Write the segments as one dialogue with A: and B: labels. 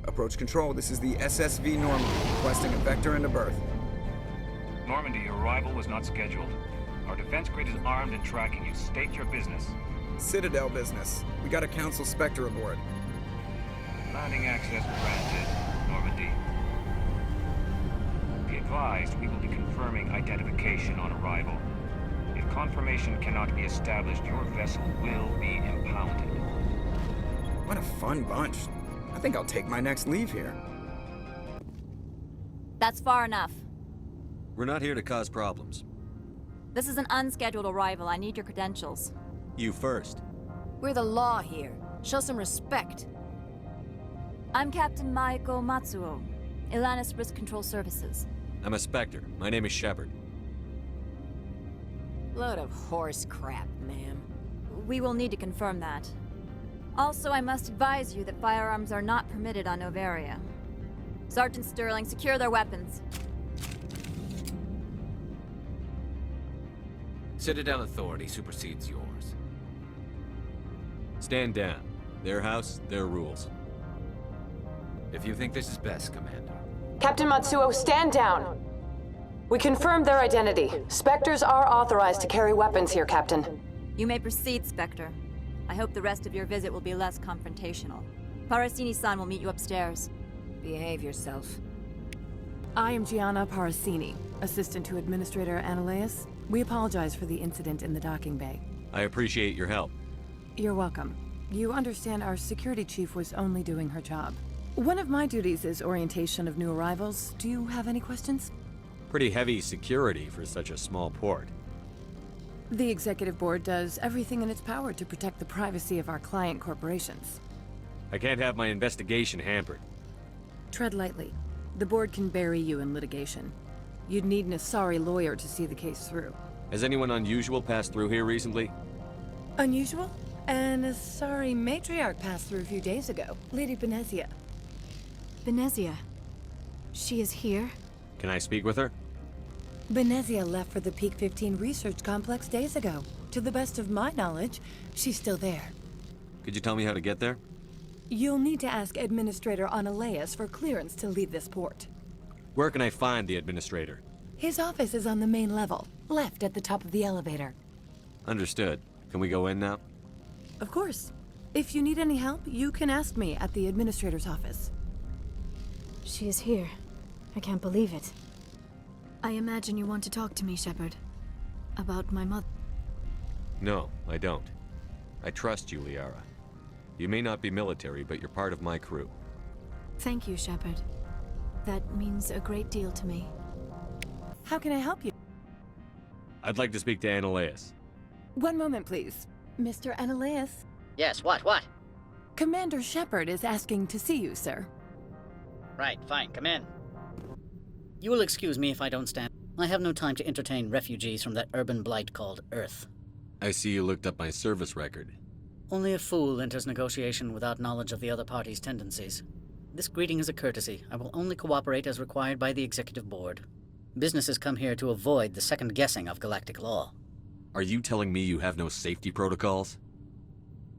A: Approach control, this is the SSV Normandy, requesting a vector and a berth.
B: Normandy, your arrival was not scheduled. Our defense grid is armed and tracking you. State your business.
A: Citadel business. We got a Council Spectre aboard.
B: Landing access granted, Normandy. Be advised, we will be confirming identification on arrival. If confirmation cannot be established, your vessel will be impounded.
A: What a fun bunch. I think I'll take my next leave here.
C: That's far enough.
D: We're not here to cause problems.
C: This is an unscheduled arrival. I need your credentials.
D: You first.
E: We're the law here. Show some respect.
C: I'm Captain Maiko Matsuo, Ilanis Risk Control Services.
D: I'm a Spectre. My name is Shepard.
E: Load of horse crap, ma'am.
C: We will need to confirm that. Also, I must advise you that firearms are not permitted on Noveria. Sergeant Sterling, secure their weapons.
F: Citadel authority supersedes yours.
D: Stand down. Their house, their rules.
F: If you think this is best, Commander.
G: Captain Matsuo, stand down. We confirmed their identity. Spectres are authorized to carry weapons here, Captain.
C: You may proceed, Spectre. I hope the rest of your visit will be less confrontational. Parasini-san will meet you upstairs.
E: Behave yourself.
H: I am Gianna Parasini, assistant to Administrator Analeas. We apologize for the incident in the docking bay.
D: I appreciate your help.
H: You're welcome. You understand our security chief was only doing her job. One of my duties is orientation of new arrivals. Do you have any questions?
D: Pretty heavy security for such a small port.
H: The Executive Board does everything in its power to protect the privacy of our client corporations.
D: I can't have my investigation hampered.
H: Tread lightly. The Board can bury you in litigation. You'd need an Asari lawyer to see the case through.
D: Has anyone unusual passed through here recently?
H: Unusual? An Asari matriarch passed through a few days ago. Lady Benezia.
E: Benezia. She is here?
D: Can I speak with her?
H: Benezia left for the Peak 15 research complex days ago. To the best of my knowledge, she's still there.
D: Could you tell me how to get there?
H: You'll need to ask Administrator Analeas for clearance to leave this port.
D: Where can I find the Administrator?
H: His office is on the main level, left at the top of the elevator.
D: Understood. Can we go in now?
H: Of course. If you need any help, you can ask me at the Administrator's office.
E: She is here. I can't believe it. I imagine you want to talk to me, Shepard. About my mother.
D: No, I don't. I trust you, Liara. You may not be military, but you're part of my crew.
E: Thank you, Shepard. That means a great deal to me.
H: How can I help you?
D: I'd like to speak to Analeas.
H: One moment, please. Mr. Analeas?
I: Yes, what?
H: Commander Shepard is asking to see you, sir.
I: Right, fine, come in. You will excuse me if I don't stand. I have no time to entertain refugees from that urban blight called Earth.
D: I see you looked up my service record.
I: Only a fool enters negotiation without knowledge of the other party's tendencies. This greeting is a courtesy. I will only cooperate as required by the Executive Board. Businesses come here to avoid the second guessing of galactic law.
D: Are you telling me you have no safety protocols?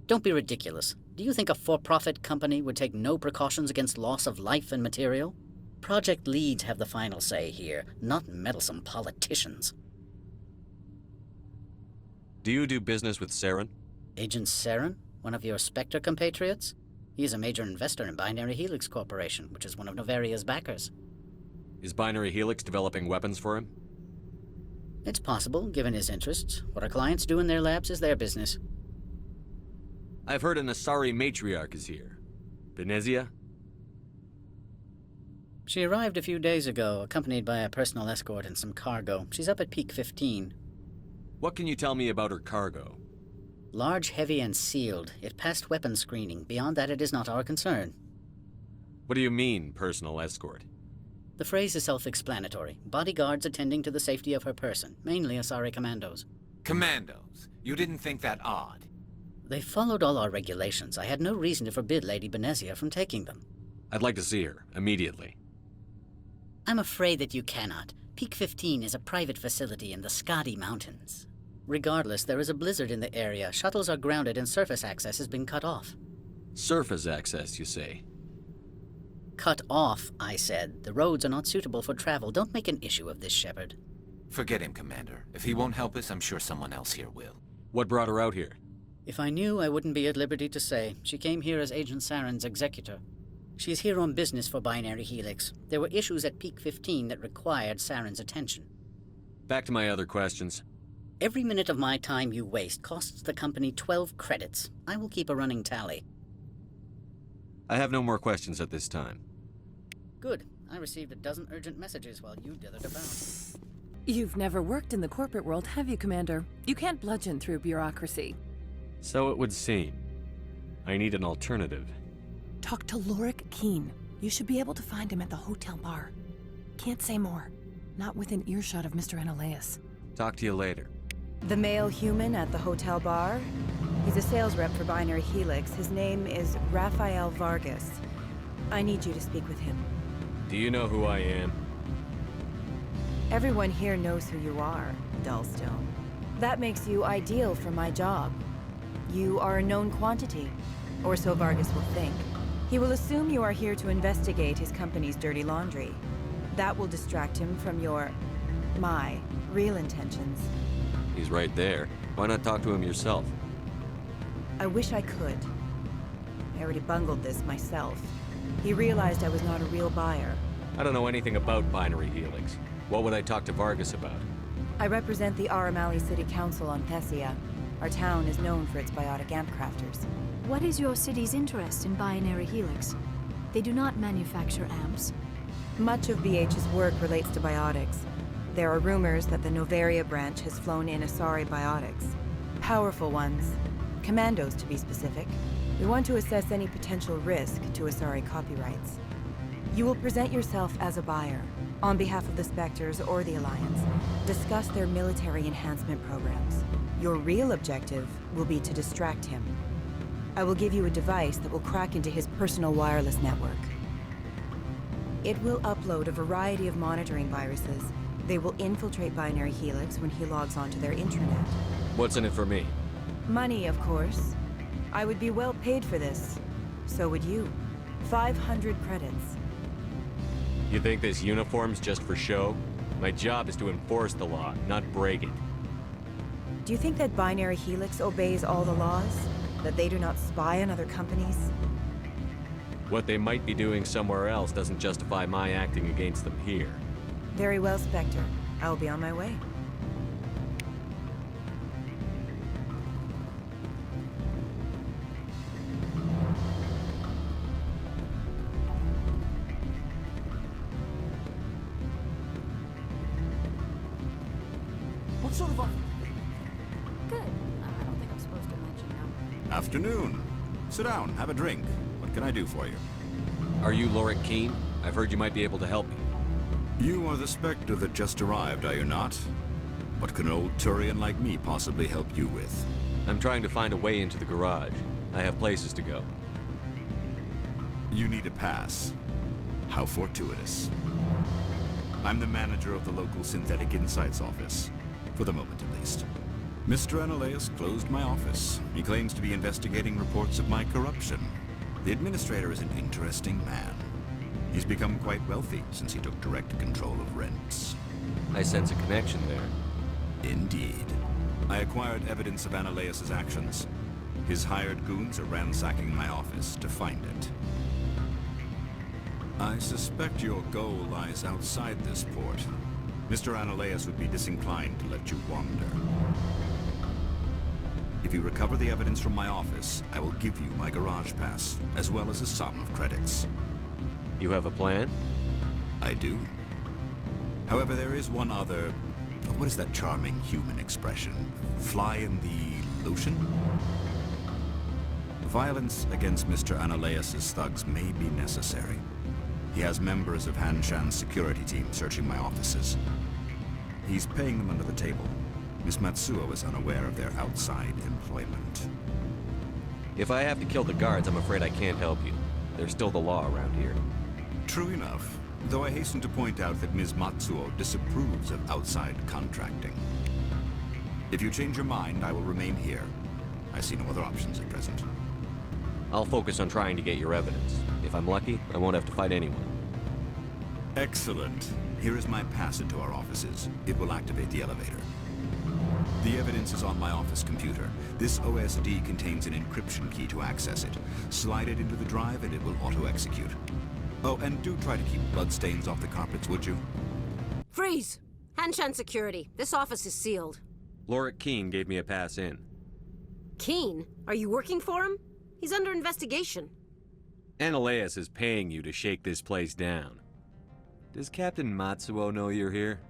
I: Don't be ridiculous. Do you think a for-profit company would take no precautions against loss of life and material? Project leads have the final say here, not meddlesome politicians.
D: Do you do business with Saren?
I: Agent Saren? One of your Spectre compatriots? He is a major investor in Binary Helix Corporation, which is one of Noveria's backers.
D: Is Binary Helix developing weapons for him?
I: It's possible, given his interests. What our clients do in their labs is their business.
D: I've heard an Asari matriarch is here. Benezia?
I: She arrived a few days ago, accompanied by a personal escort and some cargo. She's up at Peak 15.
D: What can you tell me about her cargo?
I: Large, heavy, and sealed. It passed weapons screening. Beyond that, it is not our concern.
D: What do you mean, personal escort?
I: The phrase is self-explanatory. Bodyguards attending to the safety of her person, mainly Asari commandos.
F: Commandos? You didn't think that odd?
I: They followed all our regulations. I had no reason to forbid Lady Benezia from taking them.
D: I'd like to see her, immediately.
I: I'm afraid that you cannot. Peak 15 is a private facility in the Skadi Mountains. Regardless, there is a blizzard in the area. Shuttles are grounded and surface access has been cut off.
D: Surface access, you say?
I: cut off, I said. The roads are not suitable for travel. Don't make an issue of this, Shepard.
F: Forget him, Commander. If he won't help us, I'm sure someone else here will.
D: What brought her out here?
I: If I knew, I wouldn't be at liberty to say. She came here as Agent Saren's executor. She's here on business for Binary Helix. There were issues at Peak 15 that required Saren's attention.
D: Back to my other questions.
I: Every minute of my time you waste costs the company 12 credits. I will keep a running tally.
D: I have no more questions at this time.
I: Good. I received a dozen urgent messages while you dithered about.
H: You've never worked in the corporate world, have you, Commander? You can't bludgeon through bureaucracy.
D: So it would seem. I need an alternative.
H: Talk to Lorik Keen. You should be able to find him at the hotel bar. Can't say more. Not within earshot of Mr. Analaeus.
D: Talk to you later.
J: The male human at the hotel bar? He's a sales rep for Binary Helix. His name is Rafael Vargas. I need you to speak with him.
D: Do you know who I am?
J: Everyone here knows who you are, Dullstone. That makes you ideal for my job. You are a known quantity, or so Vargas will think. He will assume you are here to investigate his company's dirty laundry. That will distract him from my real intentions.
D: He's right there. Why not talk to him yourself?
J: I wish I could. I already bungled this myself. He realized I was not a real buyer.
D: I don't know anything about Binary Helix. What would I talk to Vargas about?
J: I represent the Aramali City Council on Thessia. Our town is known for its biotic amp crafters.
E: What is your city's interest in Binary Helix? They do not manufacture amps.
J: Much of BH's work relates to biotics. There are rumors that the Noveria branch has flown in Asari biotics. Powerful ones. Commandos, to be specific. We want to assess any potential risk to Asari copyrights. You will present yourself as a buyer, on behalf of the Spectres or the Alliance. Discuss their military enhancement programs. Your real objective will be to distract him. I will give you a device that will crack into his personal wireless network. It will upload a variety of monitoring viruses. They will infiltrate Binary Helix when he logs onto their intranet.
D: What's in it for me?
J: Money, of course. I would be well paid for this. So would you. 500 credits.
D: You think this uniform's just for show? My job is to enforce the law, not break it.
J: Do you think that Binary Helix obeys all the laws? That they do not spy on other companies?
D: What they might be doing somewhere else doesn't justify my acting against them here.
J: Very well, Spectre. I will be on my way.
K: What sort of offer?
E: Good. I don't think I'm supposed to mention no.
K: Afternoon. Sit down, have a drink. What can I do for you?
D: Are you Lorik Keen? I've heard you might be able to help me.
K: You are the Spectre that just arrived, are you not? What can an old Turian like me possibly help you with?
D: I'm trying to find a way into the garage. I have places to go.
K: You need a pass. How fortuitous. I'm the manager of the local Synthetic Insights office. For the moment, at least. Mr. Analaeus closed my office. He claims to be investigating reports of my corruption. The administrator is an interesting man. He's become quite wealthy since he took direct control of rents.
D: I sense a connection there.
K: Indeed. I acquired evidence of Analaeus' actions. His hired goons are ransacking my office to find it. I suspect your goal lies outside this port. Mr. Analaeus would be disinclined to let you wander. If you recover the evidence from my office, I will give you my garage pass, as well as a sum of credits.
D: You have a plan?
K: I do. However, there is one other... What is that charming human expression? Fly in the lotion? Violence against Mr. Analaeus' thugs may be necessary. He has members of Han Shan's security team searching my offices. He's paying them under the table. Miss Matsuo is unaware of their outside employment.
D: If I have to kill the guards, I'm afraid I can't help you. There's still the law around here.
K: True enough, though I hasten to point out that Ms. Matsuo disapproves of outside contracting. If you change your mind, I will remain here. I see no other options at present.
D: I'll focus on trying to get your evidence. If I'm lucky, I won't have to fight anyone.
K: Excellent. Here is my pass into our offices. It will activate the elevator. The evidence is on my office computer. This OSD contains an encryption key to access it. Slide it into the drive and it will auto-execute. Oh, and do try to keep bloodstains off the carpets, would you?
L: Freeze! Hanshan security. This office is sealed.
D: Lorik Keene gave me a pass in.
L: Keene? Are you working for him? He's under investigation.
D: Analeus is paying you to shake this place down. Does Captain Matsuo know you're here?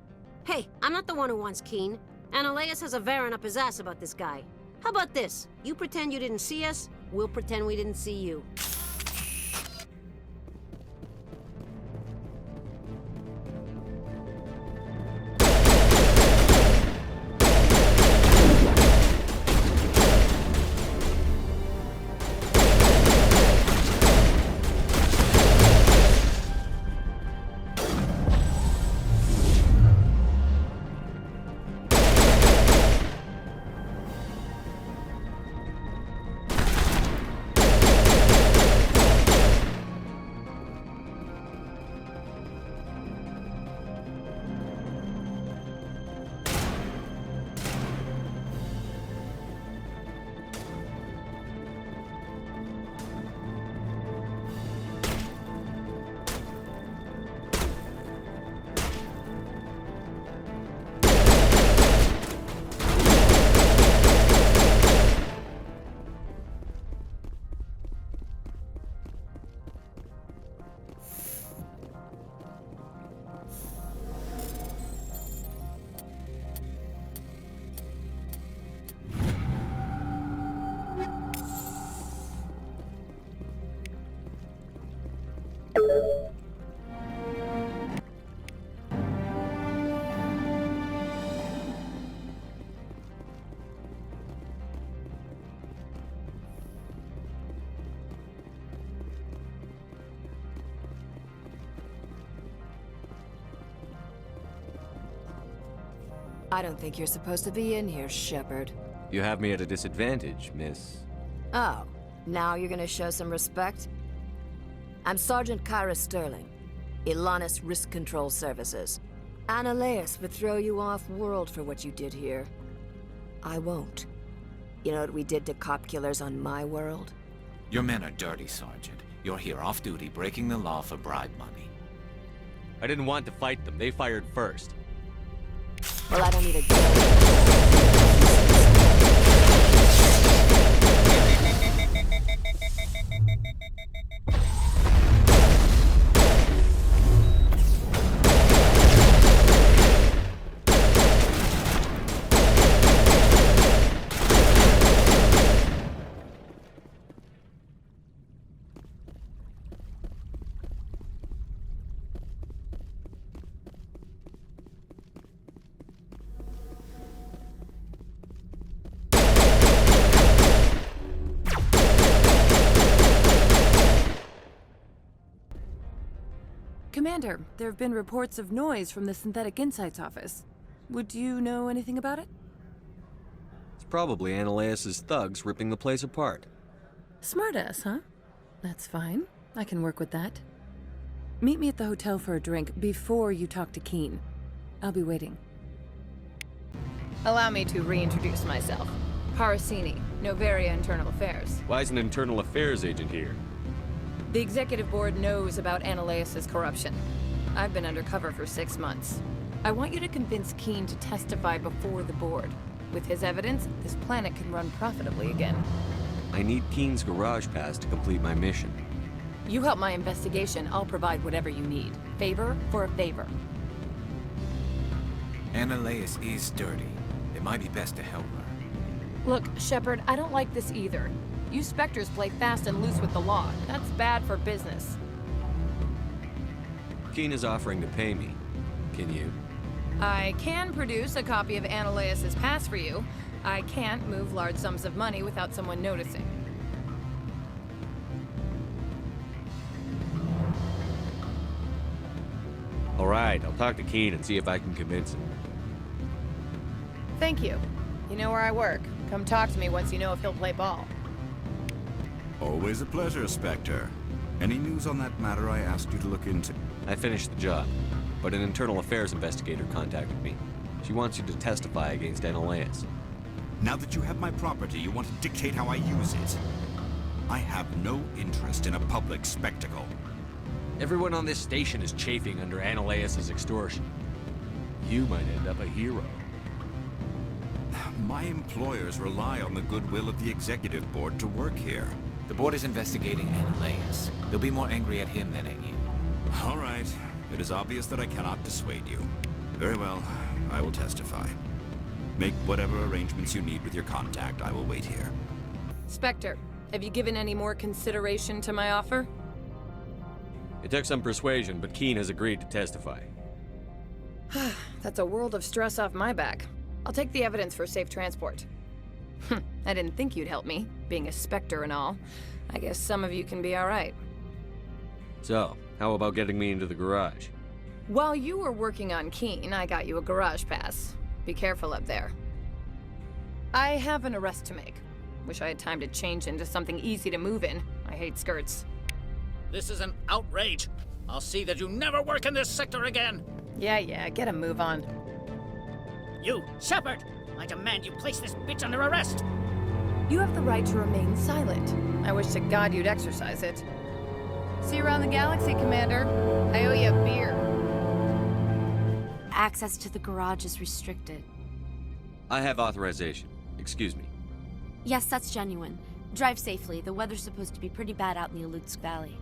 L: Hey, I'm not the one who wants Keene. Analeus has a Varen up his ass about this guy. How about this? You pretend you didn't see us, we'll pretend we didn't see you.
M: I don't think you're supposed to be in here, Shepard.
D: You have me at a disadvantage, miss.
M: Oh, now you're gonna show some respect? I'm Sergeant Kyra Sterling, Ilanis Risk Control Services. Analeus would throw you off-world for what you did here. I won't. You know what we did to cop killers on my world?
F: Your men are dirty, Sergeant. You're here off-duty, breaking the law for bribe money.
D: I didn't want to fight them. They fired first.
M: Well, I don't need a gun.
H: Commander, there have been reports of noise from the Synthetic Insights office. Would you know anything about it?
D: It's probably Analeus' thugs ripping the place apart.
H: Smartass, huh? That's fine. I can work with that. Meet me at the hotel for a drink before you talk to Keene. I'll be waiting.
N: Allow me to reintroduce myself. Parasini, Noveria Internal Affairs.
D: Why is an internal affairs agent here?
N: The Executive Board knows about Analeus' corruption. I've been undercover for 6 months. I want you to convince Keene to testify before the Board. With his evidence, this planet can run profitably again.
D: I need Keene's garage pass to complete my mission.
N: You help my investigation, I'll provide whatever you need. Favor for a favor.
F: Analeus is dirty. It might be best to help her.
N: Look, Shepard, I don't like this either. You Spectres play fast and loose with the law. That's bad for business.
D: Keene is offering to pay me. Can you?
N: I can produce a copy of Analeus' pass for you. I can't move large sums of money without someone noticing.
D: All right, I'll talk to Keene and see if I can convince him.
N: Thank you. You know where I work. Come talk to me once you know if he'll play ball.
K: Always a pleasure, Spectre. Any news on that matter I asked you to look into?
D: I finished the job, but an internal affairs investigator contacted me. She wants you to testify against Analaeus.
K: Now that you have my property, you want to dictate how I use it. I have no interest in a public spectacle.
D: Everyone on this station is chafing under Analaeus' extortion. You might end up a hero.
K: My employers rely on the goodwill of the executive board to work here.
F: The board is investigating Analaeus. They'll be more angry at him than at you.
K: All right. It is obvious that I cannot dissuade you. Very well. I will testify. Make whatever arrangements you need with your contact. I will wait here.
N: Spectre, have you given any more consideration to my offer?
D: It took some persuasion, but Keene has agreed to testify.
N: That's a world of stress off my back. I'll take the evidence for safe transport. I didn't think you'd help me, being a Spectre and all. I guess some of you can be alright.
D: So, how about getting me into the garage?
N: While you were working on Keene, I got you a garage pass. Be careful up there. I have an arrest to make. Wish I had time to change into something easy to move in. I hate skirts.
I: This is an outrage. I'll see that you never work in this sector again.
N: Yeah, get a move on.
I: You, Shepard! I demand you place this bitch under arrest!
N: You have the right to remain silent. I wish to God you'd exercise it. See you around the galaxy, Commander. I owe you a beer.
C: Access to the garage is restricted.
D: I have authorization. Excuse me.
C: Yes, that's genuine. Drive safely. The weather's supposed to be pretty bad out in the Alutsk Valley.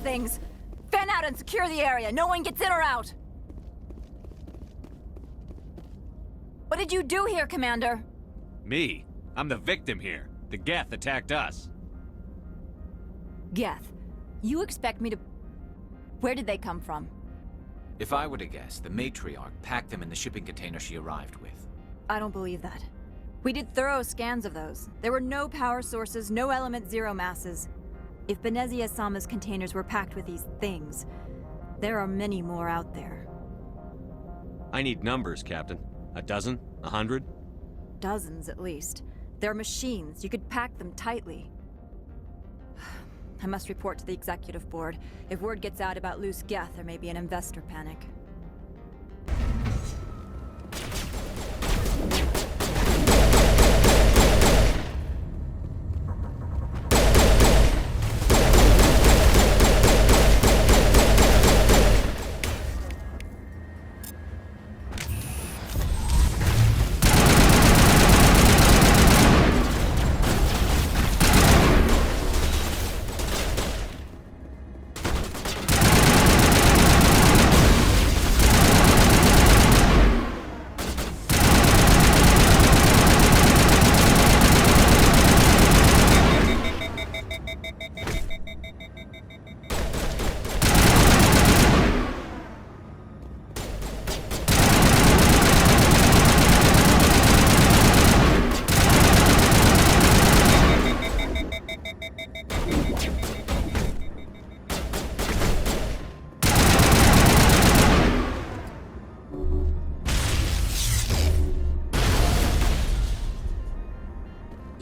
C: Things. Fan out and secure the area. No one gets in or out. What did you do here, Commander?
D: Me? I'm the victim here. The Geth attacked us.
C: Geth? You expect me to... Where did they come from?
F: If I were to guess, the matriarch packed them in the shipping container she arrived with.
C: I don't believe that. We did thorough scans of those. There were no power sources, no element zero masses. If Benezia Sama's containers were packed with these things, there are many more out there.
D: I need numbers, Captain. A dozen? 100?
C: Dozens, at least. They're machines. You could pack them tightly. I must report to the executive board. If word gets out about loose Geth, there may be an investor panic.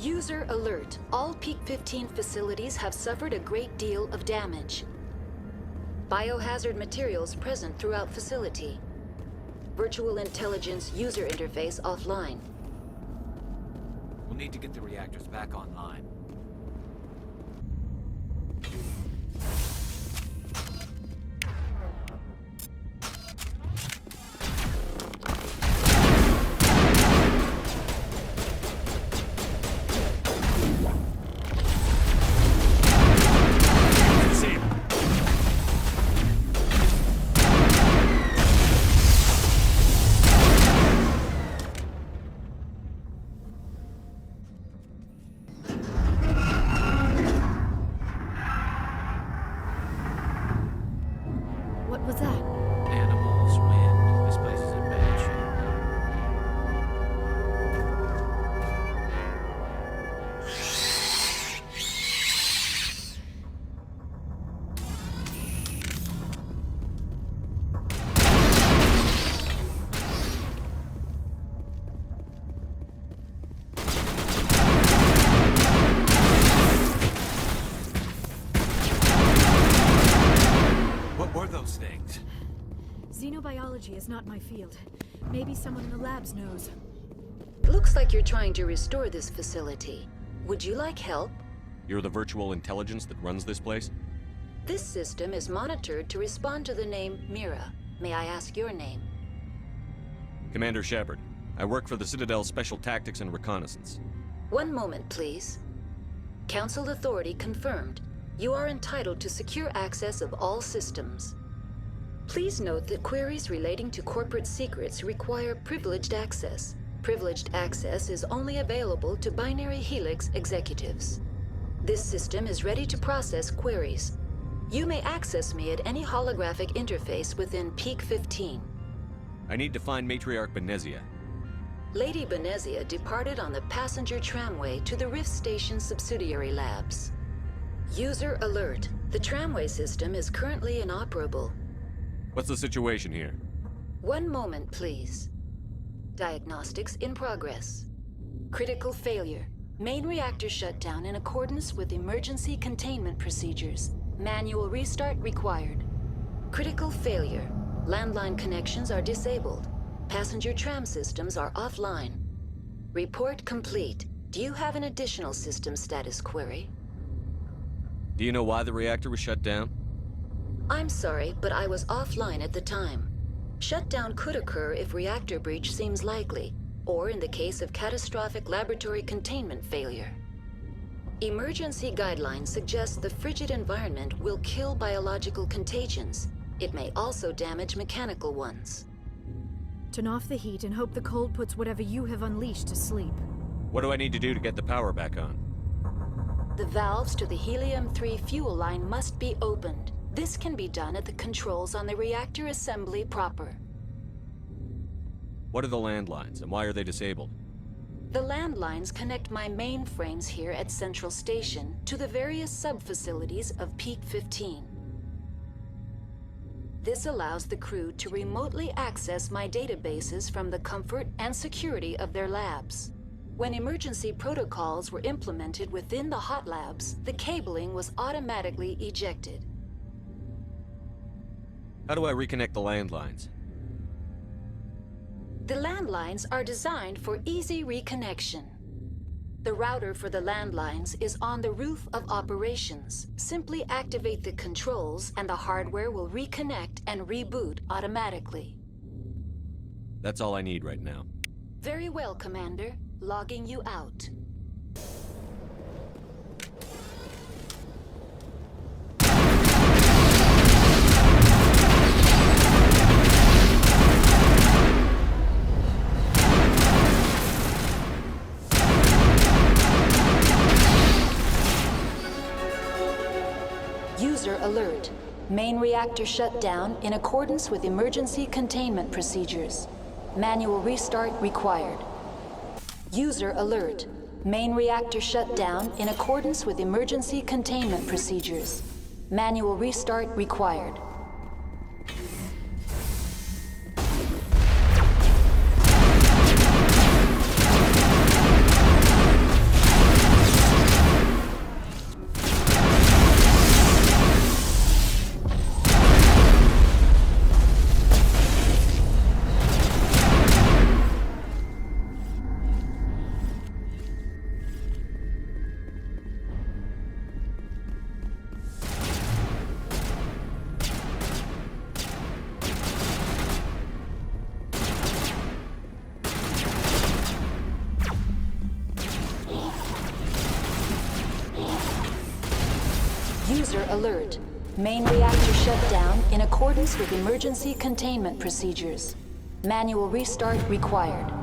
O: User alert. All Peak 15 facilities have suffered a great deal of damage. Biohazard materials present throughout facility. Virtual intelligence user interface offline.
F: We'll need to get the reactors back online.
E: Biology is not my field. Maybe someone in the labs knows.
O: Looks like you're trying to restore this facility. Would you like help?
D: You're the virtual intelligence that runs this place?
O: This system is monitored to respond to the name Mira. May I ask your name?
D: Commander Shepard. I work for the Citadel's Special Tactics and Reconnaissance.
O: One moment, please. Council authority confirmed. You are entitled to secure access of all systems. Please note that queries relating to corporate secrets require privileged access. Privileged access is only available to Binary Helix executives. This system is ready to process queries. You may access me at any holographic interface within Peak 15.
D: I need to find Matriarch Benezia.
O: Lady Benezia departed on the passenger tramway to the Rift Station subsidiary labs. User alert. The tramway system is currently inoperable.
D: What's the situation here?
O: One moment, please. Diagnostics in progress. Critical failure. Main reactor shutdown in accordance with emergency containment procedures. Manual restart required. Critical failure. Landline connections are disabled. Passenger tram systems are offline. Report complete. Do you have an additional system status query?
D: Do you know why the reactor was shut down?
O: I'm sorry, but I was offline at the time. Shutdown could occur if reactor breach seems likely, or in the case of catastrophic laboratory containment failure. Emergency guidelines suggest the frigid environment will kill biological contagions. It may also damage mechanical ones.
E: Turn off the heat and hope the cold puts whatever you have unleashed to sleep.
D: What do I need to do to get the power back on?
O: The valves to the helium-3 fuel line must be opened. This can be done at the controls on the reactor assembly proper.
D: What are the landlines, and why are they disabled?
O: The landlines connect my mainframes here at Central Station to the various sub-facilities of Peak 15. This allows the crew to remotely access my databases from the comfort and security of their labs. When emergency protocols were implemented within the hot labs, the cabling was automatically ejected.
D: How do I reconnect the landlines?
O: The landlines are designed for easy reconnection. The router for the landlines is on the roof of operations. Simply activate the controls and the hardware will reconnect and reboot automatically.
D: That's all I need right now.
O: Very well, Commander. Logging you out. User alert. Main reactor shut down in accordance with emergency containment procedures. Manual restart required. User alert. Main reactor shut down in accordance with emergency containment procedures. Manual restart required. User alert. Main reactor shut down in accordance with emergency containment procedures. Manual restart required.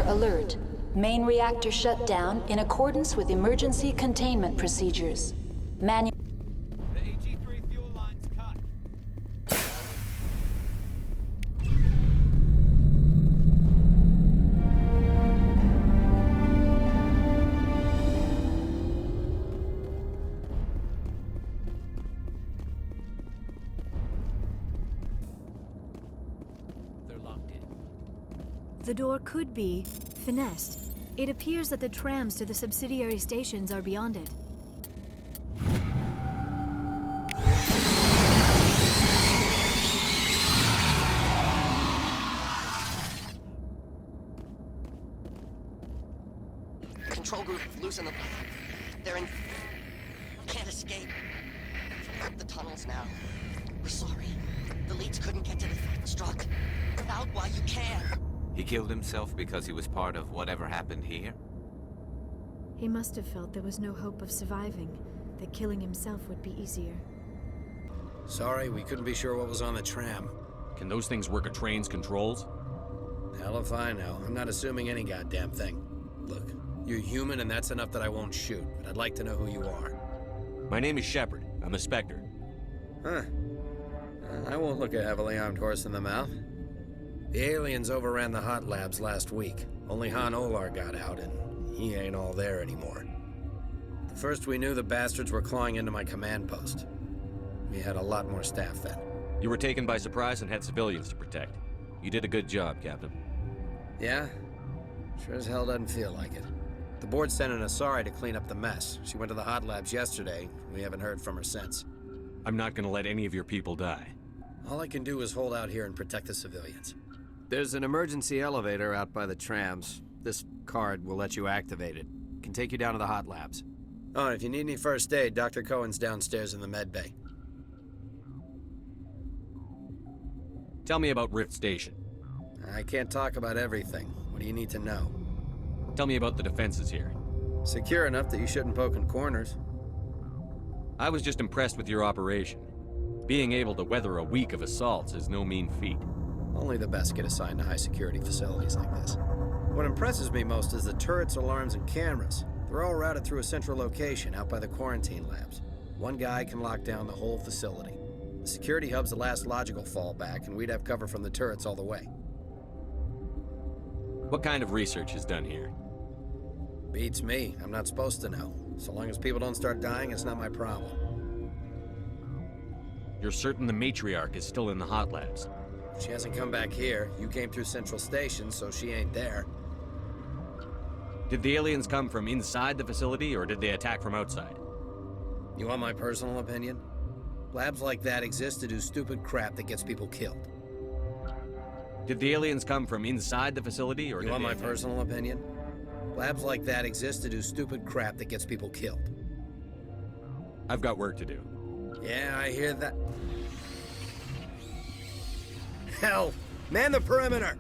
O: alert. Main reactor shut down in accordance with emergency containment procedures.
E: The door could be finessed. It appears that the trams to the subsidiary stations are beyond it.
P: Control group, loosen them. They're in... We can't escape. Up the tunnels now. We're sorry. The leads couldn't get to the struck. Get out while you can.
F: He killed himself because he was part of whatever happened here?
E: He must have felt there was no hope of surviving, that killing himself would be easier.
Q: Sorry, we couldn't be sure what was on the tram.
D: Can those things work a train's controls?
Q: Hell if I know. I'm not assuming any goddamn thing. Look, you're human and that's enough that I won't shoot, but I'd like to know who you are.
D: My name is Shepard. I'm a Spectre.
Q: Huh. I won't look a heavily armed horse in the mouth. The aliens overran the hot labs last week. Only Han Olar got out, and he ain't all there anymore. The first we knew, the bastards were clawing into my command post. We had a lot more staff then.
D: You were taken by surprise and had civilians to protect. You did a good job, Captain.
Q: Yeah? Sure as hell doesn't feel like it. The board sent an Asari to clean up the mess. She went to the hot labs yesterday. We haven't heard from her since.
D: I'm not gonna let any of your people die.
Q: All I can do is hold out here and protect the civilians. There's an emergency elevator out by the trams. This card will let you activate it. Can take you down to the hot labs. Oh, and if you need any first aid, Dr. Cohen's downstairs in the med bay.
D: Tell me about Rift Station.
Q: I can't talk about everything. What do you need to know?
D: Tell me about the defenses here.
Q: Secure enough that you shouldn't poke in corners.
D: I was just impressed with your operation. Being able to weather a week of assaults is no mean feat.
Q: Only the best get assigned to high-security facilities like this. What impresses me most is the turrets, alarms, and cameras. They're all routed through a central location out by the quarantine labs. One guy can lock down the whole facility. The security hub's the last logical fallback, and we'd have cover from the turrets all the way.
D: What kind of research is done here?
Q: Beats me. I'm not supposed to know. So long as people don't start dying, it's not my problem.
D: You're certain the matriarch is still in the hot labs?
Q: She hasn't come back here. You came through Central Station, so she ain't there.
D: Did the aliens come from inside the facility, or did they attack from outside?
Q: You want my personal opinion? Labs like that exist to do stupid crap that gets people killed.
D: Did the aliens come from inside the facility, or
Q: you want my personal opinion? Labs like that exist to do stupid crap that gets people killed.
D: I've got work to do.
Q: Yeah, I hear that. Hell! Man the perimeter!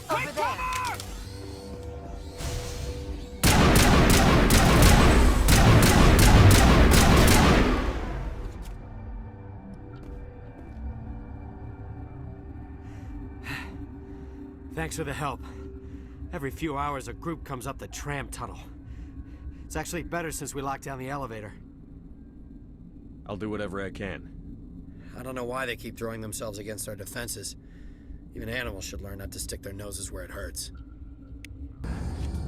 L: Over there!
R: Thanks for the help. Every few hours, a group comes up the tram tunnel. It's actually better since we locked down the elevator.
D: I'll do whatever I can.
Q: I don't know why they keep throwing themselves against our defenses. Even animals should learn not to stick their noses where it hurts.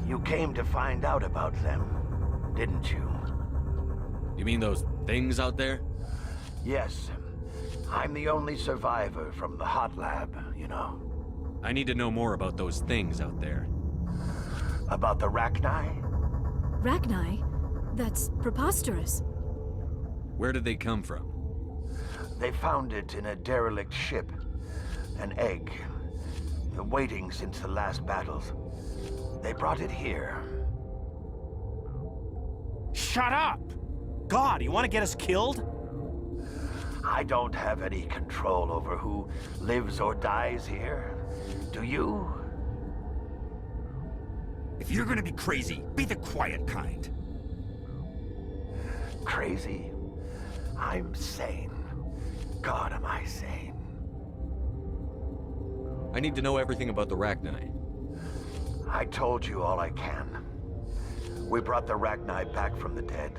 S: You came to find out about them, didn't you?
D: You mean those things out there?
S: Yes. I'm the only survivor from the hot lab, you know.
D: I need to know more about those things out there.
S: About the Rachni?
E: Rachni? That's preposterous.
D: Where did they come from?
S: They found it in a derelict ship. An egg. Waiting since the last battles. They brought it here.
R: Shut up! God, you want to get us killed?
S: I don't have any control over who lives or dies here. Do you?
T: If you're gonna be crazy, be the quiet kind.
S: Crazy? I'm sane. God, am I sane.
D: I need to know everything about the Rachni.
S: I told you all I can. We brought the Rachni back from the dead.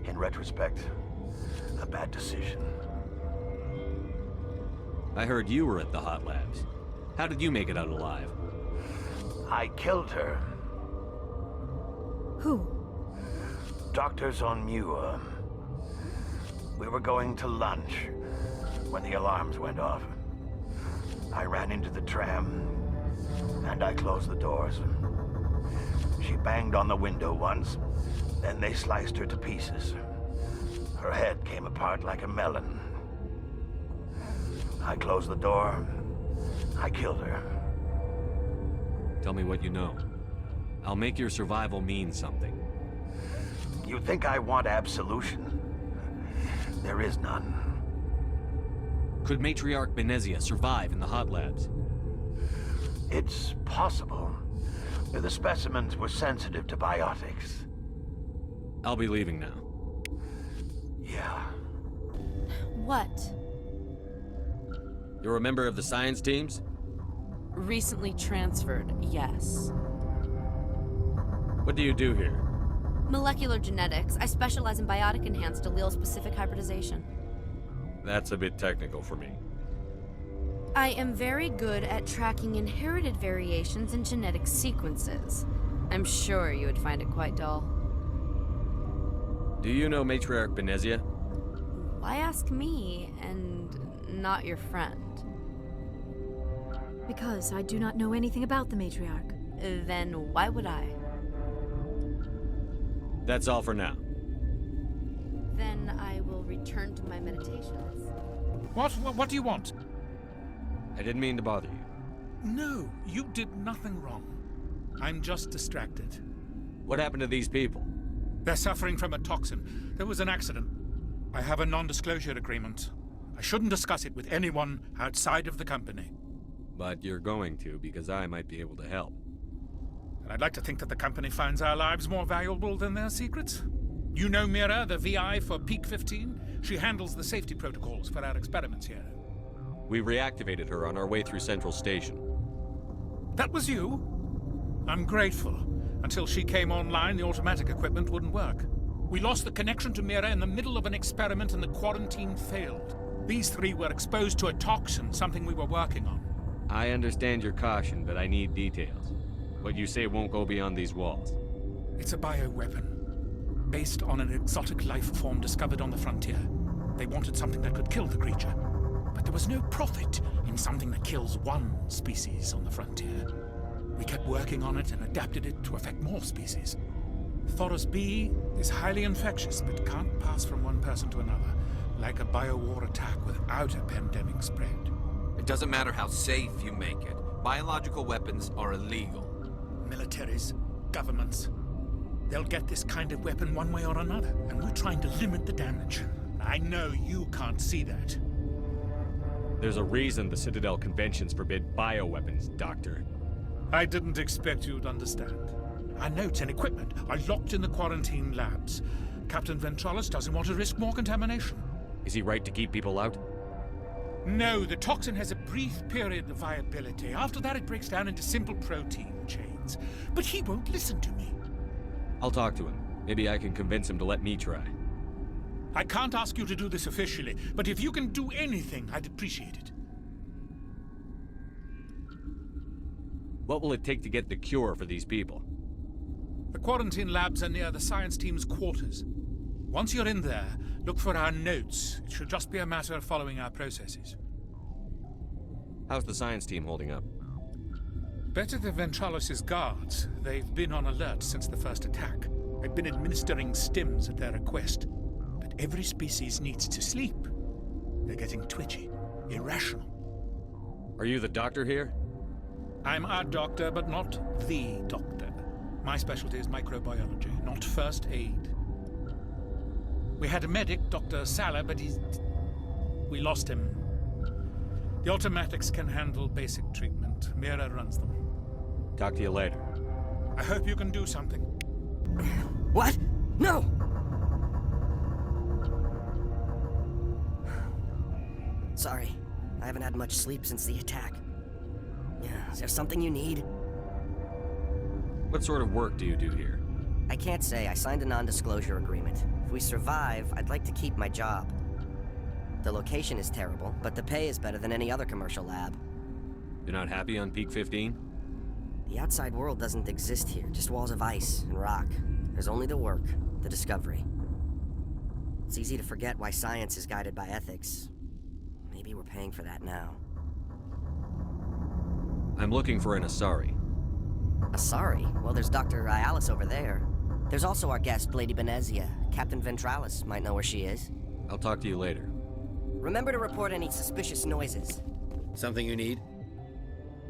S: In retrospect, a bad decision.
D: I heard you were at the hot labs. How did you make it out alive?
S: I killed her.
E: Who?
S: Doctors on Muir. We were going to lunch when the alarms went off. I ran into the tram, and I closed the doors. She banged on the window once, then they sliced her to pieces. Her head came apart like a melon. I closed the door. I killed her.
D: Tell me what you know. I'll make your survival mean something.
S: You think I want absolution? There is none.
D: Could Matriarch Benezia survive in the hot labs?
S: It's possible. The specimens were sensitive to biotics.
D: I'll be leaving now.
S: Yeah.
U: What?
D: You're a member of the science teams?
U: Recently transferred, yes.
D: What do you do here?
U: Molecular genetics. I specialize in biotic-enhanced allele-specific hybridization.
D: That's a bit technical for me.
U: I am very good at tracking inherited variations in genetic sequences. I'm sure you would find it quite dull.
D: Do you know Matriarch Benezia?
U: Why ask me, and not your friend?
E: Because I do not know anything about the matriarch.
U: Then why would I?
D: That's all for now.
U: Then I will return to my meditations.
V: What do you want?
D: I didn't mean to bother you.
V: No, you did nothing wrong. I'm just distracted.
D: What happened to these people?
V: They're suffering from a toxin. There was an accident. I have a non-disclosure agreement. I shouldn't discuss it with anyone outside of the company.
D: But you're going to, because I might be able to help.
V: And I'd like to think that the company finds our lives more valuable than their secrets. You know Mira, the VI for Peak 15? She handles the safety protocols for our experiments here.
D: We reactivated her on our way through Central Station.
V: That was you? I'm grateful. Until she came online, the automatic equipment wouldn't work. We lost the connection to Mira in the middle of an experiment and the quarantine failed. These three were exposed to a toxin, something we were working on.
D: I understand your caution, but I need details. What you say won't go beyond these walls.
V: It's a bioweapon, based on an exotic life form discovered on the frontier. They wanted something that could kill the creature, but there was no profit in something that kills one species on the frontier. We kept working on it and adapted it to affect more species. Thoros B is highly infectious, but can't pass from one person to another, like a biowar attack without a pandemic spread.
W: It doesn't matter how safe you make it. Biological weapons are illegal.
V: Militaries, governments, they'll get this kind of weapon one way or another, and we're trying to limit the damage. I know you can't see that.
D: There's a reason the Citadel conventions forbid bioweapons, Doctor.
V: I didn't expect you'd understand. Our notes and equipment are locked in the quarantine labs. Captain Ventralis doesn't want to risk more contamination.
D: Is he right to keep people out?
V: No, the toxin has a brief period of viability. After that, it breaks down into simple protein chains. But he won't listen to me.
D: I'll talk to him. Maybe I can convince him to let me try.
V: I can't ask you to do this officially, but if you can do anything, I'd appreciate it.
D: What will it take to get the cure for these people?
V: The quarantine labs are near the science team's quarters. Once you're in there, look for our notes. It should just be a matter of following our processes.
D: How's the science team holding up?
V: Better than Ventralis' guards. They've been on alert since the first attack. I've been administering stims at their request. But every species needs to sleep. They're getting twitchy, irrational.
D: Are you the doctor here?
V: I'm our doctor, but not the doctor. My specialty is microbiology, not first aid. We had a medic, Dr. Sala, but we lost him. The automatics can handle basic treatment. Mira runs them.
D: Talk to you later.
V: I hope you can do something.
P: What? No! Sorry. I haven't had much sleep since the attack. Yeah, is there something you need?
D: What sort of work do you do here?
P: I can't say. I signed a non-disclosure agreement. If we survive, I'd like to keep my job. The location is terrible, but the pay is better than any other commercial lab.
D: You're not happy on Peak 15?
P: The outside world doesn't exist here, just walls of ice and rock. There's only the work, the discovery. It's easy to forget why science is guided by ethics. Maybe we're paying for that now.
D: I'm looking for an Asari.
P: Asari? Well, there's Dr. Ialis over there. There's also our guest, Lady Benezia. Captain Ventralis might know where she is.
D: I'll talk to you later.
P: Remember to report any suspicious noises.
Q: Something you need?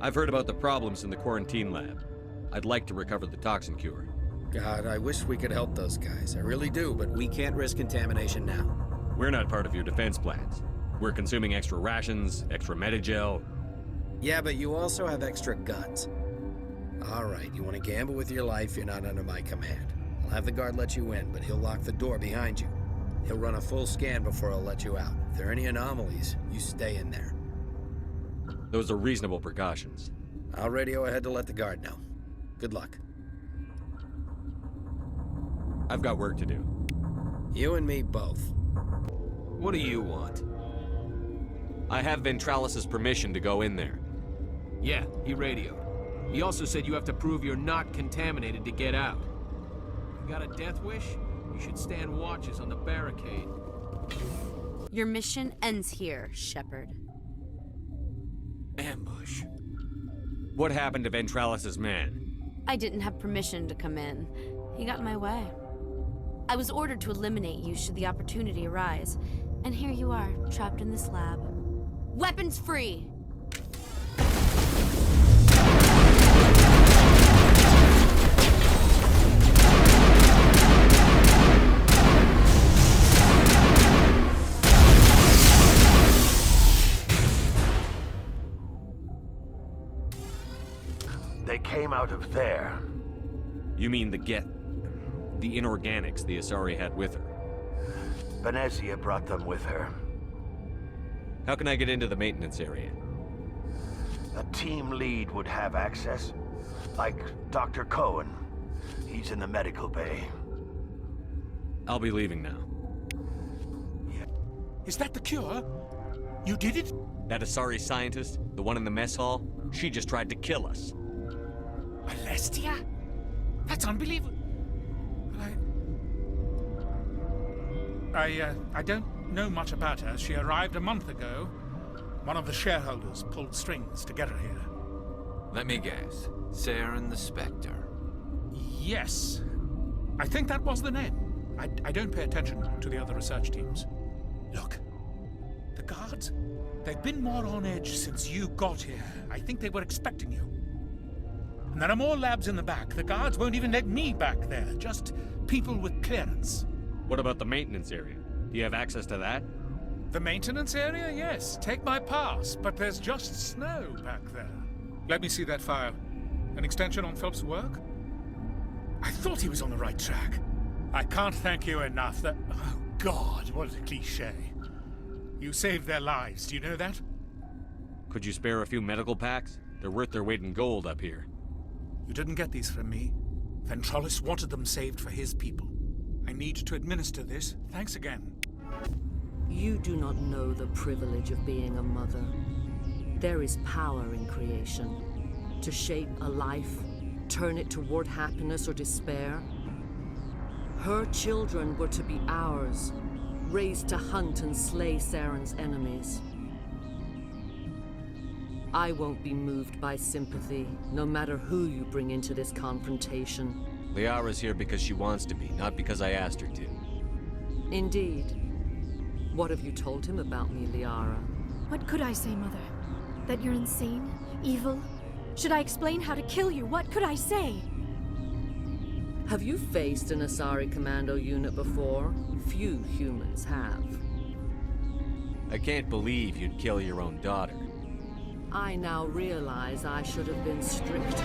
D: I've heard about the problems in the quarantine lab. I'd like to recover the toxin cure.
Q: God, I wish we could help those guys. I really do, but we can't risk contamination now.
D: We're not part of your defense plans. We're consuming extra rations, extra Medigel.
Q: Yeah, but you also have extra guns. All right, you want to gamble with your life, you're not under my command. I'll have the guard let you in, but he'll lock the door behind you. He'll run a full scan before he'll let you out. If there are any anomalies, you stay in there.
D: Those are reasonable precautions.
Q: I'll radio ahead to let the guard know. Good luck.
D: I've got work to do.
Q: You and me both.
D: What do you want? I have Ventralis' permission to go in there.
A: Yeah, he radioed. He also said you have to prove you're not contaminated to get out. You got a death wish? You should stand watches on the barricade.
U: Your mission ends here, Shepard.
A: Ambush.
D: What happened to Ventralis' man?
U: I didn't have permission to come in. He got in my way. I was ordered to eliminate you should the opportunity arise. And here you are, trapped in this lab. Weapons free!
S: They came out of there.
D: You mean the inorganics the Asari had with her?
S: Benezia brought them with her.
D: How can I get into the maintenance area?
S: A team lead would have access. Like Dr. Cohen. He's in the medical bay.
D: I'll be leaving now.
V: Is that the cure? You did it?
D: That Asari scientist, the one in the mess hall, she just tried to kill us.
V: Alestia? That's unbelievable. I don't know much about her. She arrived a month ago. One of the shareholders pulled strings to get her here.
W: Let me guess. Saren the Spectre.
V: Yes. I think that was the name. I don't pay attention to the other research teams. Look. The guards? They've been more on edge since you got here. I think they were expecting you. And there are more labs in the back. The guards won't even let me back there. Just people with clearance.
D: What about the maintenance area? Do you have access to that?
V: The maintenance area? Yes. Take my pass. But there's just snow back there. Let me see that file. An extension on Phelps' work? I thought he was on the right track. I can't thank you enough that... Oh, God, what a cliché. You saved their lives. Do you know that?
D: Could you spare a few medical packs? They're worth their weight in gold up here.
V: You didn't get these from me. Ventralis wanted them saved for his people. I need to administer this. Thanks again.
B: You do not know the privilege of being a mother. There is power in creation. To shape a life, turn it toward happiness or despair. Her children were to be ours, raised to hunt and slay Saren's enemies. I won't be moved by sympathy, no matter who you bring into this confrontation.
D: Liara's here because she wants to be, not because I asked her to.
B: Indeed. What have you told him about me, Liara?
E: What could I say, Mother? That you're insane? Evil? Should I explain how to kill you? What could I say?
B: Have you faced an Asari commando unit before? Few humans have.
D: I can't believe you'd kill your own daughter.
B: I now realize I should have been stricter.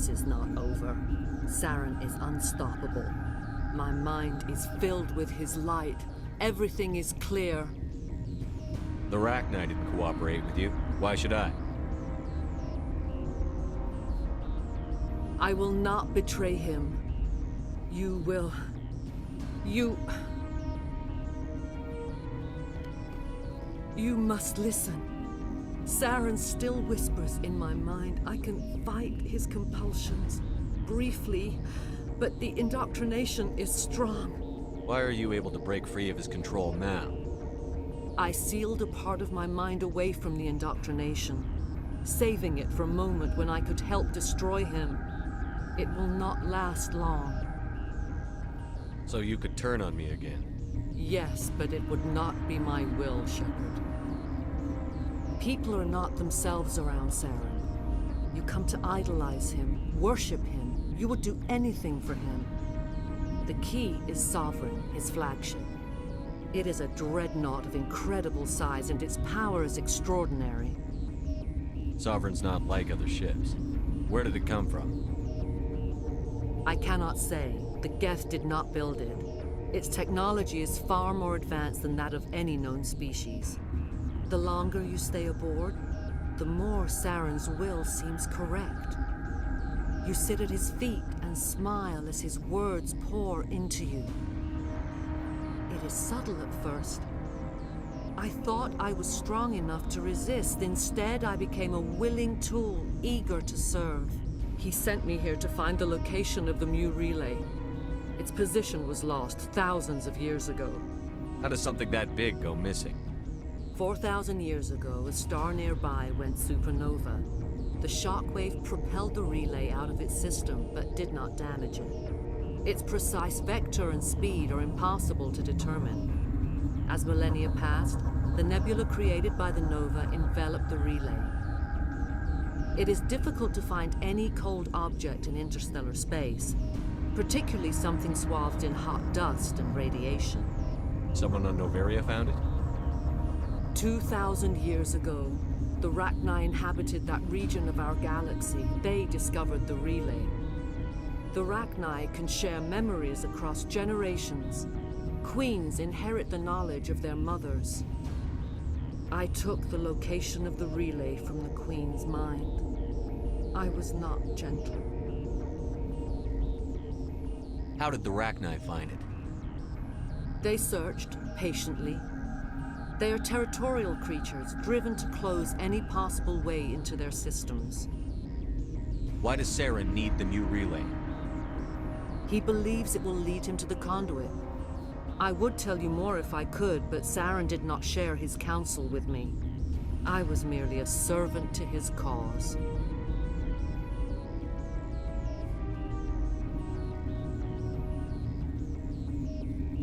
B: This is not over. Saren is unstoppable. My mind is filled with his light. Everything is clear.
D: The Rachni didn't cooperate with you. Why should I?
B: I will not betray him. You will... You must listen. Saren still whispers in my mind. I can fight his compulsions, briefly, but the indoctrination is strong.
D: Why are you able to break free of his control now?
B: I sealed a part of my mind away from the indoctrination, saving it for a moment when I could help destroy him. It will not last long.
D: So you could turn on me again?
B: Yes, but it would not be my will, Shepard. People are not themselves around Saren. You come to idolize him, worship him. You would do anything for him. The key is Sovereign, his flagship. It is a dreadnought of incredible size, and its power is extraordinary.
D: Sovereign's not like other ships. Where did it come from?
B: I cannot say. The Geth did not build it. Its technology is far more advanced than that of any known species. The longer you stay aboard, the more Saren's will seems correct. You sit at his feet and smile as his words pour into you. It is subtle at first. I thought I was strong enough to resist. Instead, I became a willing tool, eager to serve. He sent me here to find the location of the Mu relay. Its position was lost thousands of years ago.
D: How does something that big go missing?
B: 4,000 years ago, a star nearby went supernova. The shockwave propelled the relay out of its system, but did not damage it. Its precise vector and speed are impossible to determine. As millennia passed, the nebula created by the nova enveloped the relay. It is difficult to find any cold object in interstellar space, particularly something swathed in hot dust and radiation.
D: Someone on Noveria found it?
B: 2,000 years ago, the Rachni inhabited that region of our galaxy. They discovered the relay. The Rachni can share memories across generations. Queens inherit the knowledge of their mothers. I took the location of the relay from the Queen's mind. I was not gentle.
D: How did the Rachni find it?
B: They searched, patiently. They are territorial creatures, driven to close any possible way into their systems.
D: Why does Saren need the Mu relay?
B: He believes it will lead him to the conduit. I would tell you more if I could, but Saren did not share his counsel with me. I was merely a servant to his cause.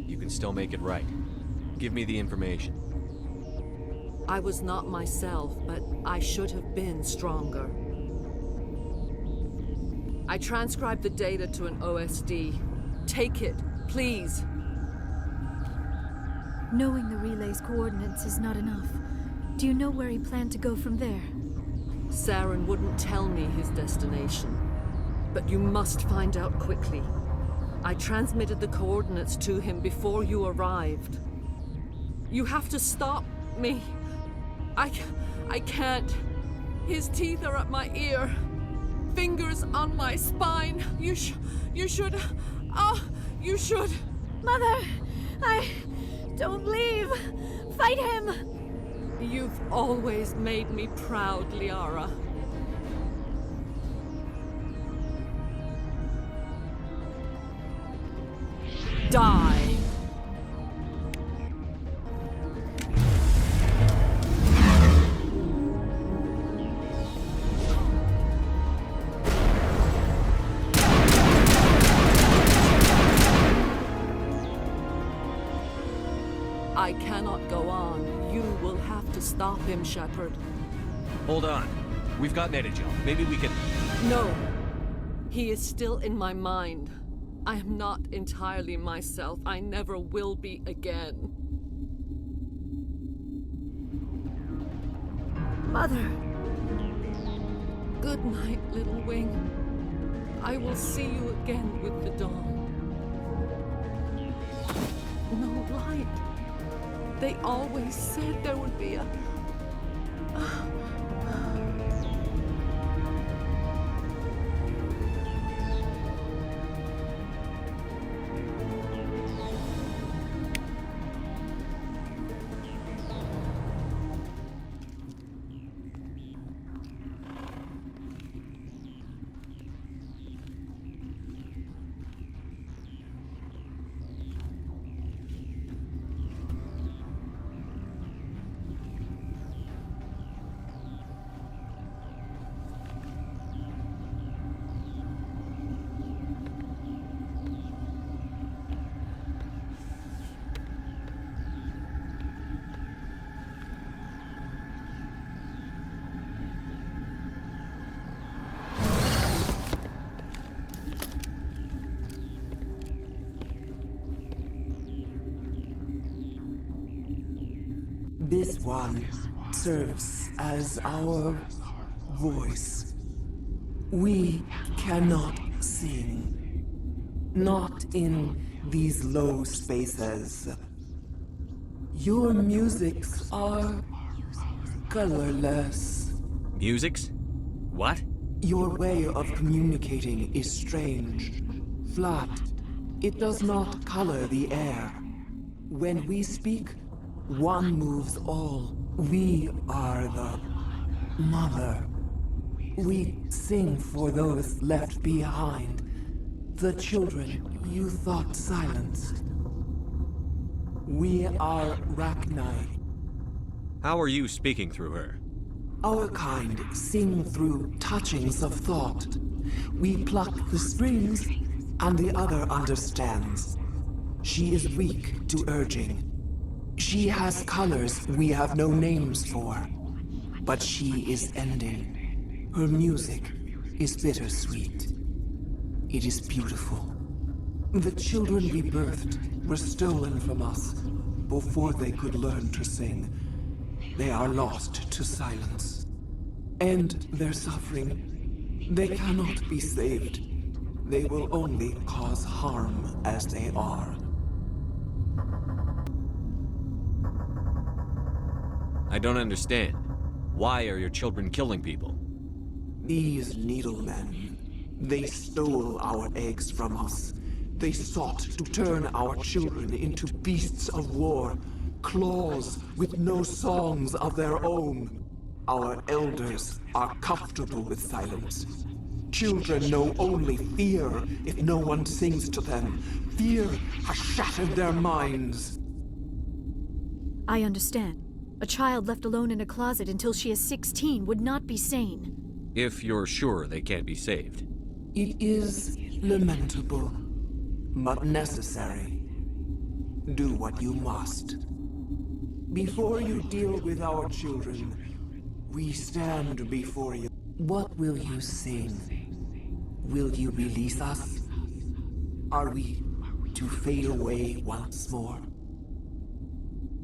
D: You can still make it right. Give me the information.
B: I was not myself, but I should have been stronger. I transcribed the data to an OSD. Take it, please.
E: Knowing the relay's coordinates is not enough. Do you know where he planned to go from there?
B: Saren wouldn't tell me his destination, but you must find out quickly. I transmitted the coordinates to him before you arrived. You have to stop me. I can't. His teeth are at my ear. Fingers on my spine. You should. You should.
E: Mother! Don't leave! Fight him!
B: You've always made me proud, Liara. Die! I cannot go on. You will have to stop him, Shepard.
D: Hold on. We've got Netagel. Maybe we can...
B: No. He is still in my mind. I am not entirely myself. I never will be again.
E: Mother!
B: Good night, little wing. I will see you again with the dawn. No light. They always said there would be a...
G: This one serves as our voice. We cannot sing. Not in these low spaces. Your musics are colorless.
D: Musics? What?
G: Your way of communicating is strange. Flat. It does not color the air. When we speak, one moves all. We are the mother. We sing for those left behind. The children you thought silenced. We are Rachni.
D: How are you speaking through her?
G: Our kind sing through touchings of thought. We pluck the strings, and the other understands. She is weak to urging. She has colors we have no names for. But she is ending. Her music is bittersweet. It is beautiful. The children we birthed were stolen from us before they could learn to sing. They are lost to silence. And their suffering, they cannot be saved. They will only cause harm as they are.
D: I don't understand. Why are your children killing people?
G: These needlemen, they stole our eggs from us. They sought to turn our children into beasts of war, claws with no songs of their own. Our elders are comfortable with silence. Children know only fear if no one sings to them. Fear has shattered their minds.
E: I understand. A child left alone in a closet until she is 16 would not be sane.
D: If you're sure they can't be saved.
G: It is lamentable, but necessary. Do what you must. Before you deal with our children, we stand before you. What will you sing? Will you release us? Are we to fade away once more?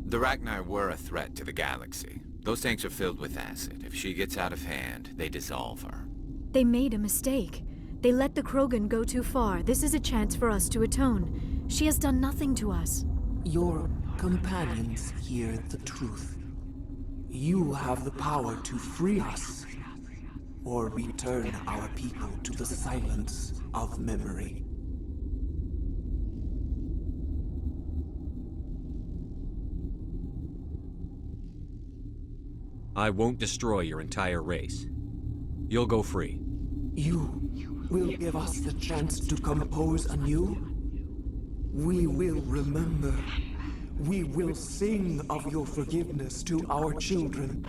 F: The Rachni were a threat to the galaxy. Those tanks are filled with acid. If she gets out of hand, they dissolve her.
E: They made a mistake. They let the Krogan go too far. This is a chance for us to atone. She has done nothing to us.
G: Your companions hear the truth. You have the power to free us, or return our people to the silence of memory.
D: I won't destroy your entire race. You'll go free.
G: You will give us the chance to compose anew? We will remember. We will sing of your forgiveness to our children.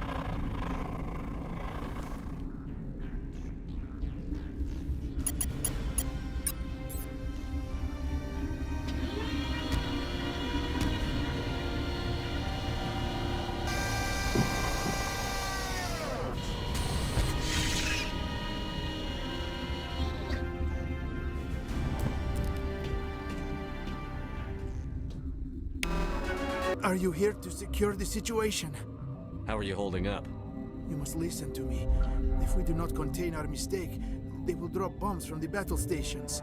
J: Are you here to secure the situation?
D: How are you holding up?
J: You must listen to me. If we do not contain our mistake, They will drop bombs from the battle stations.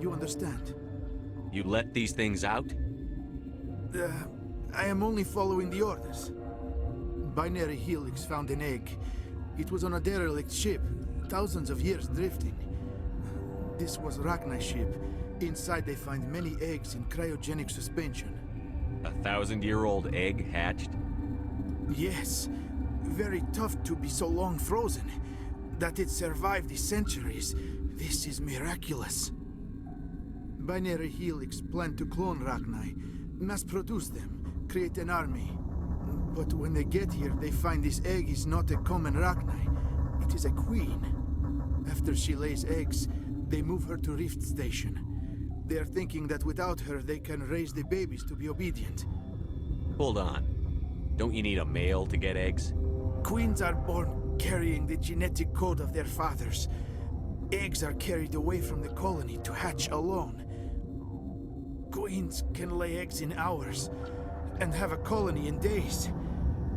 J: You understand?
D: You let these things out?
J: I am only following the orders. Binary Helix found an egg. It was on a derelict ship, thousands of years drifting. This was Rachni's ship. Inside they find many eggs in cryogenic suspension.
D: A 1,000-year-old egg hatched?
J: Yes. Very tough to be so long frozen. That it survived the centuries. This is miraculous. Binary Helix planned to clone Rachni, mass-produce them, create an army. But when they get here, they find this egg is not a common Rachni. It is a queen. After she lays eggs, they move her to Rift Station. They are thinking that without her, they can raise the babies to be obedient.
D: Hold on. Don't you need a male to get eggs?
J: Queens are born carrying the genetic code of their fathers. Eggs are carried away from the colony to hatch alone. Queens can lay eggs in hours and have a colony in days.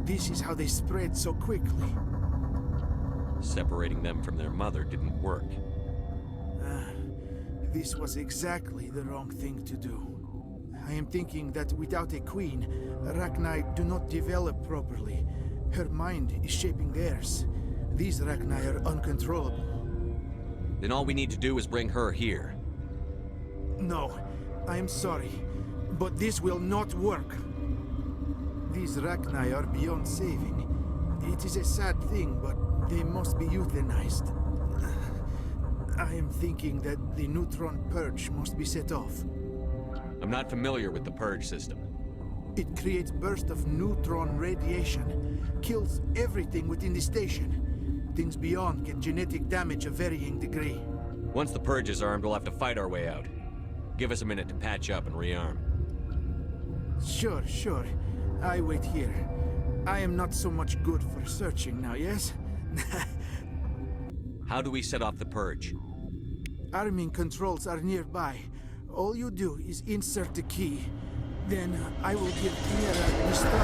J: This is how they spread so quickly.
D: Separating them from their mother didn't work.
J: This was exactly the wrong thing to do. I am thinking that without a queen, Rachni do not develop properly. Her mind is shaping theirs. These Rachni are uncontrollable.
D: Then all we need to do is bring her here.
J: No, I am sorry, but this will not work. These Rachni are beyond saving. It is a sad thing, but they must be euthanized. I am thinking that the neutron purge must be set off.
D: I'm not familiar with the purge system.
J: It creates bursts of neutron radiation, kills everything within the station. Things beyond get genetic damage of varying degree.
D: Once the purge is armed, we'll have to fight our way out. Give us a minute to patch up and rearm.
J: Sure. I wait here. I am not so much good for searching now, yes?
D: How do we set off the purge?
J: Arming controls are nearby. All you do is insert the key. Then I will give Kira the start.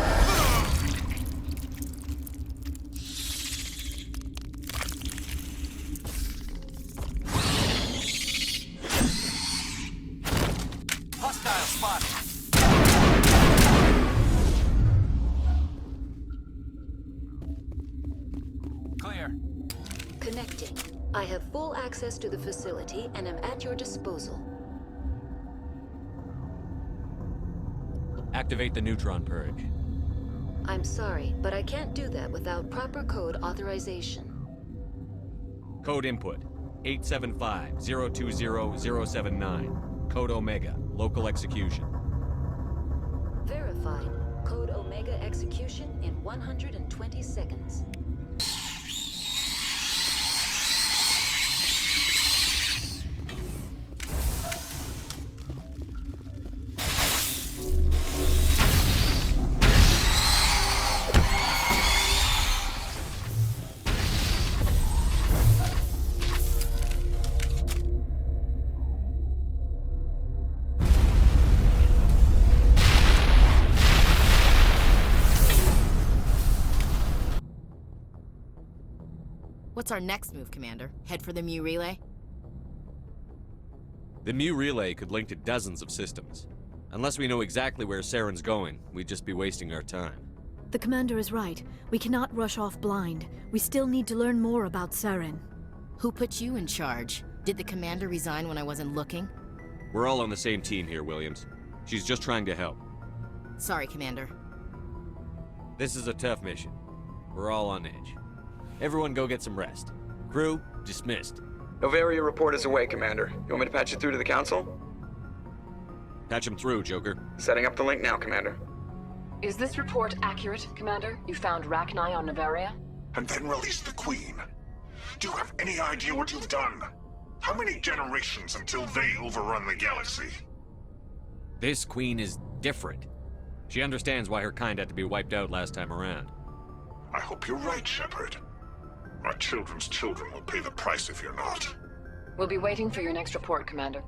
P: Hostile spotted.
O: Clear. Connecting. I have full access to the facility and am at your disposal.
D: Activate the neutron purge.
O: I'm sorry, but I can't do that without proper code authorization.
D: Code input 875-020-079. Code Omega. Local execution.
O: Verified. Code Omega execution in 120 seconds.
H: What's our next move, Commander? Head for the Mu relay?
D: The Mu relay could link to dozens of systems. Unless we know exactly where Saren's going, we'd just be wasting our time.
E: The Commander is right. We cannot rush off blind. We still need to learn more about Saren.
H: Who put you in charge? Did the Commander resign when I wasn't looking?
D: We're all on the same team here, Williams. She's just trying to help.
H: Sorry, Commander.
D: This is a tough mission. We're all on edge. Everyone go get some rest. Crew, dismissed.
K: Noveria report is away, Commander. You want me to patch you through to the Council?
D: Patch him through, Joker.
K: Setting up the link now, Commander.
M: Is this report accurate, Commander? You found Rachni on Noveria?
X: And then released the Queen. Do you have any idea what you've done? How many generations until they overrun the galaxy?
D: This Queen is different. She understands why her kind had to be wiped out last time around.
X: I hope you're right, Shepard. My children's children will pay the price if you're not.
M: We'll be waiting for your next report, Commander.